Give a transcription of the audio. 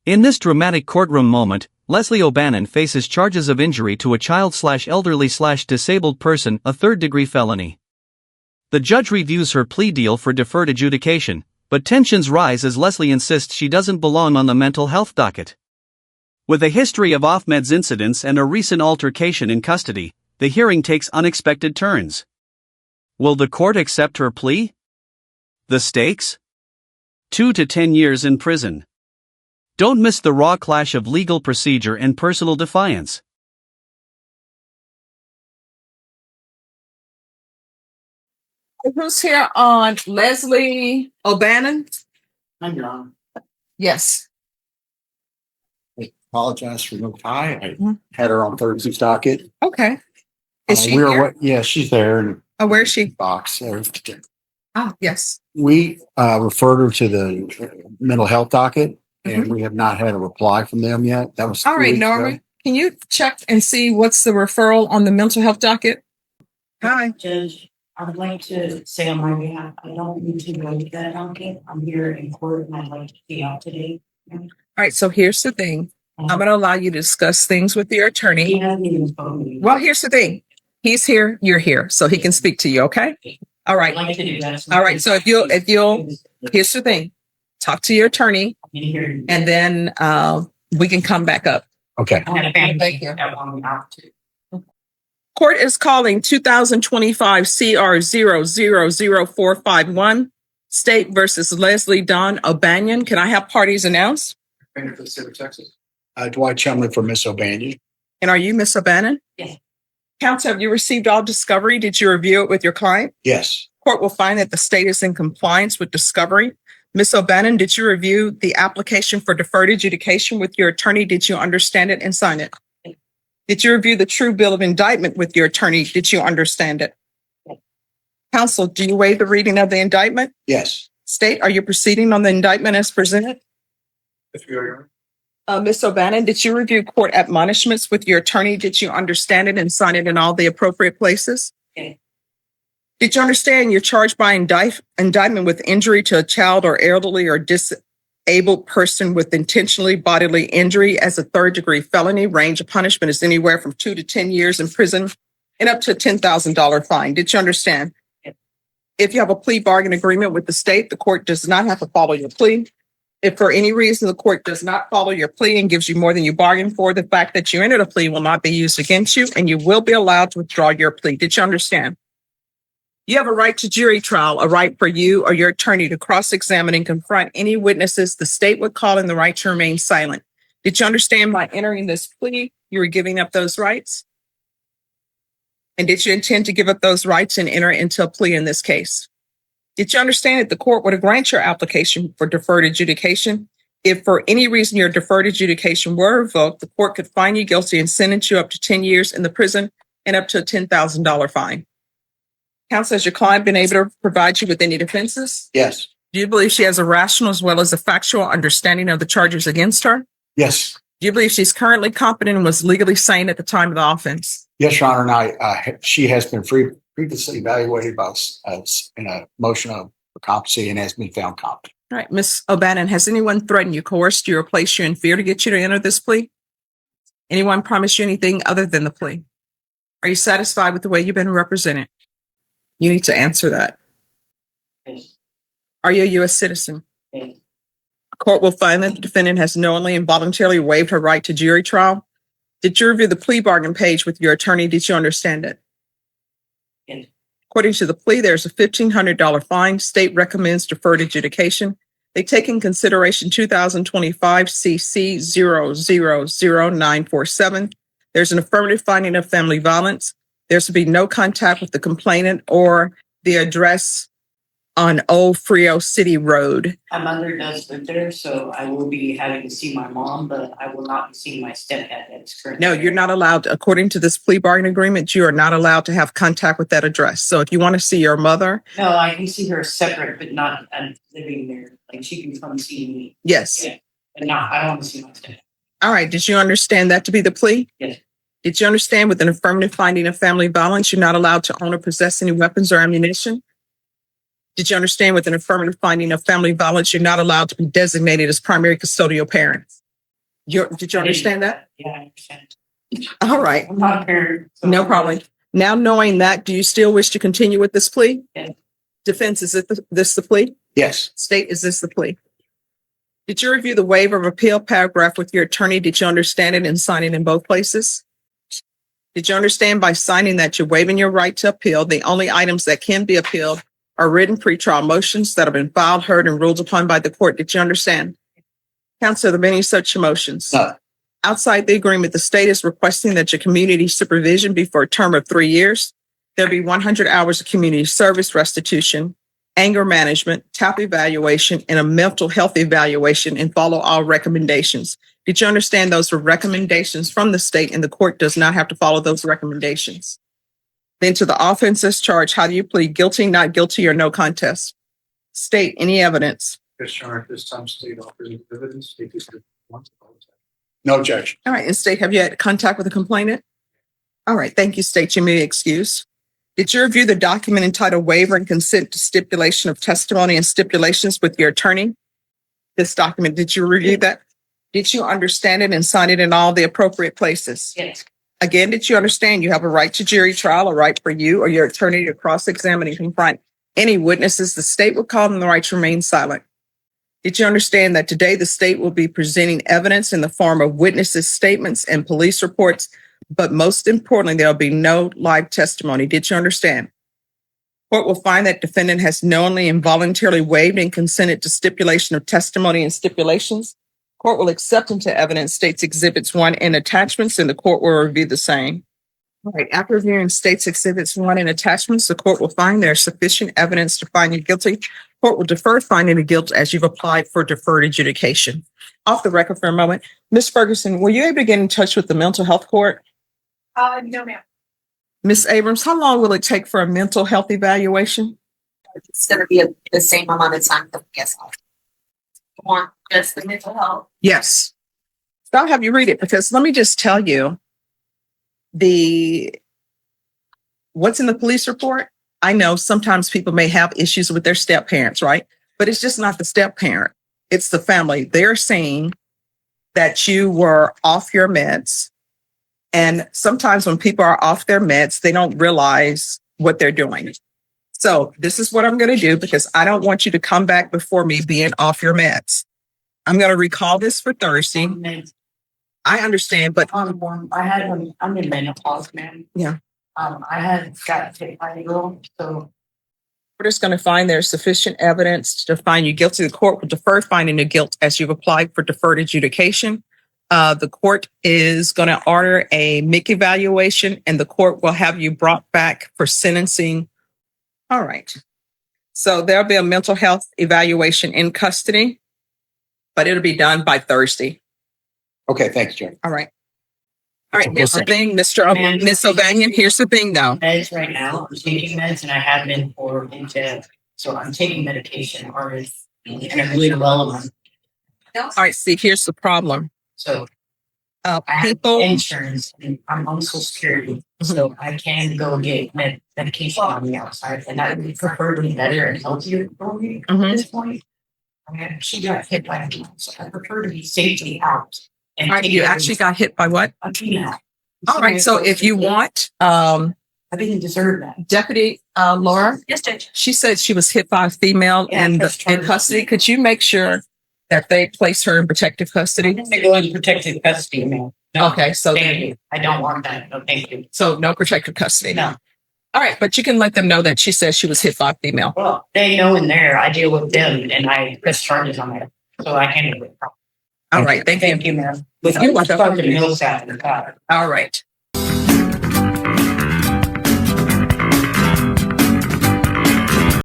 In this dramatic courtroom moment, Leslie O'Bannon faces charges of injury to a child/elderly/disabled person, a third-degree felony. The judge reviews her plea deal for deferred adjudication, but tensions rise as Leslie insists she doesn't belong on the mental health docket. With a history of off-meds incidents and a recent altercation in custody, the hearing takes unexpected turns. Will the court accept her plea? The stakes? 2 to 10 years in prison. Don't miss the raw clash of legal procedure and personal defiance. Who's here on Leslie O'Bannon? I'm John. Yes. I apologize for no tie. I had her on Thursday's docket. Okay. Is she We're here? Yeah, she's there in Oh, where is she? the box. Oh, yes. We referred her to the mental health docket, and we have not had a reply from them yet. That was All 3 right, weeks ago. Norma, can you check and see what's the referral on the mental health docket? Hi. Judge, I would like to say on my behalf, I don't need to go to that docket. I'm here in court and I'd like to be out today. All right, so here's the thing. I'm going to allow you to discuss things with your He attorney. hasn't even spoken to me. Well, here's the thing. He's here, you're here, so he can speak to you, okay? All I'd right. like to do that. All right, so if you'll, here's the thing. Talk to your attorney and then we can come back up. Okay. I had a family Thank you. that want me out too. Court is calling 2025 CR 000451, State versus Leslie Dawn O'Bannon. Can I have parties announced? For the state of Texas. Dwight Chumley for Miss O'Bannon. And are you Miss O'Bannon? Yes. Counsel, have you received all discovery? Did you review it with your client? Yes. Court will find that the state is in compliance with discovery. Miss O'Bannon, did you review the application for deferred adjudication with your attorney? Did you understand it and sign it? Yes. Did you review the true bill of indictment with your attorney? Did you understand it? Yes. Counsel, do you waive the reading of the indictment? Yes. State, are you proceeding on the indictment as presented? Miss O'Bannon, did you review court admonishments with your attorney? Did you understand it and sign it in all the appropriate places? Yes. Did you understand you're charged by indictment with injury to a child or elderly or disabled person with intentionally bodily injury as a third-degree felony? Range of punishment is anywhere from 2 to 10 years in prison and up to a $10,000 fine. Did you understand? Yes. If you have a plea bargain agreement with the state, the court does not have to follow your plea. If for any reason the court does not follow your plea and gives you more than you bargained for, the fact that you entered a plea will not be used against you and you will be allowed to withdraw your plea. Did you understand? You have a right to jury trial, a right for you or your attorney to cross-examine and confront any witnesses the state would call in, the right to remain silent. Did you understand by entering this plea, you were giving up those rights? And did you intend to give up those rights and enter into a plea in this case? Did you understand that the court would grant your application for deferred adjudication? If for any reason your deferred adjudication were revoked, the court could find you guilty and sentence you up to 10 years in the prison and up to a $10,000 fine. Counsel, has your client been able to provide you with any defenses? Yes. Do you believe she has a rational as well as a factual understanding of the charges against her? Yes. Do you believe she's currently competent and was legally sane at the time of the offense? Yes, Your Honor. And she has been previously evaluated by us in a motion of competency and has been found competent. All right, Ms. O'Bannon, has anyone threatened you, coerced you, or placed you in fear to get you to enter this plea? Anyone promised you anything other than the plea? Are you satisfied with the way you've been represented? You need to answer that. Yes. Are you a U.S. citizen? Yes. Court will find that the defendant has knowingly and voluntarily waived her right to jury trial. Did you review the plea bargain page with your attorney? Did you understand it? Yes. According to the plea, there's a $1,500 fine. State recommends deferred adjudication. They take in consideration 2025 CC 000947. There's an affirmative finding of family violence. There's to be no contact with the complainant or the address on Old Frio City Road. My mother does live there, so I will be having to see my mom, but I will not be seeing my stepdad that's currently. No, you're not allowed, according to this plea bargain agreement, you are not allowed to have contact with that address. So if you want to see your mother. No, I can see her separate, but not living there. Like she can come see me. Yes. Yeah. But not, I don't want to see my stepdad. All right. Did you understand that to be the plea? Yes. Did you understand with an affirmative finding of family violence, you're not allowed to own or possess any weapons or ammunition? Did you understand with an affirmative finding of family violence, you're not allowed to be designated as primary custodial parents? Did you understand that? Yeah, I understand. All right, I'm not a parent. so- no problem. Now knowing that, do you still wish to continue with this plea? Yes. Defense, is this the plea? Yes, State, is this the plea? Did you review the waiver of appeal paragraph with your attorney? Did you understand it and sign it in both places? Did you understand by signing that you're waiving your right to appeal? The only items that can be appealed are written pretrial motions that have been filed, heard, and ruled upon by the court. Did you understand? Counsel, are there any such motions? no, Outside the agreement, the state is requesting that your community supervision be for a term of 3 years. There be 100 hours of community service restitution, anger management, TAP evaluation, and a mental health evaluation, and follow all recommendations. Did you understand those are recommendations from the state and the court does not have to follow those recommendations? Then to the offenses charged, how do you plead? Guilty, not guilty, or no contest? State, any evidence? Yes, Your Honor, at this time, state offers evidence. State is the one. no, Judge. All right, and state, have you had contact with the complainant? All right, thank you, state. You may be excused. Did you review the document entitled Waiver and Consent to Stipulation of Testimony and Stipulations with your attorney? This document, did you review that? Did you understand it and sign it in all the appropriate places? Yes. Again, did you understand you have a right to jury trial, a right for you or your attorney to cross-examine and confront any witnesses? The state will call them the right to remain silent. Did you understand that today the state will be presenting evidence in the form of witnesses' statements and police reports, but most importantly, there'll be no live testimony? Did you understand? Court will find that defendant has knowingly and voluntarily waived and consented to stipulation of testimony and stipulations. Court will accept into evidence states exhibits 1 and attachments, and the court will review the same. All right, after reviewing states exhibits 1 and attachments, the court will find there is sufficient evidence to find you guilty. Court will defer finding of guilt as you've applied for deferred adjudication. Off the record for a moment, Ms. Ferguson, were you able to get in touch with the mental health court? No, ma'am. Ms. Abrams, how long will it take for a mental health evaluation? It's gonna be the same amount of time that we want just the mental health. Yes. So I'll have you read it because let me just tell you what's in the police report. I know sometimes people may have issues with their step parents, right? But it's just not the step parent. It's the family. They're saying that you were off your meds. And sometimes when people are off their meds, they don't realize what they're doing. So this is what I'm going to do because I don't want you to come back before me being off your meds. I'm going to recall this for Thursday. I understand, but I'm in menopause, man. Yeah. I had got hit by a girl, so we're just going to find there's sufficient evidence to find you guilty. The court will defer finding of guilt as you've applied for deferred adjudication. The court is going to order a MIC evaluation and the court will have you brought back for sentencing. All right. So there'll be a mental health evaluation in custody, but it'll be done by Thursday. Okay, thanks, Judge. All right. All right. Here's the thing, Miss O'Banion. Here's the thing, though. meds right now. I'm taking meds and I have been for into, so I'm taking medication already. And I'm doing well on. All right. See, here's the problem. So I have People, insurance and I'm on Social Security, so I can go get medication on the outside, and that would be preferably better and healthier for me at this point. I mean, she got hit by a car, so I prefer to be safely out. And all right, you actually got hit by what? a female. All right. So if you want, I didn't deserve that. Deputy Laura, Yes, Judge. she said she was hit by a female Yeah, in that's true. custody. Could you make sure that they place her in protective I custody? didn't go into protective custody, man. No, Okay, so thank you. I don't want that. No, thank you. so no protective custody. No. All right, but you can let them know that she says she was hit by a female. Well, they know in there, I deal with them and I press charges on it, so I handle it. All right, thank you. Thank you, ma'am. You're welcome. Started to know that in the past. All right.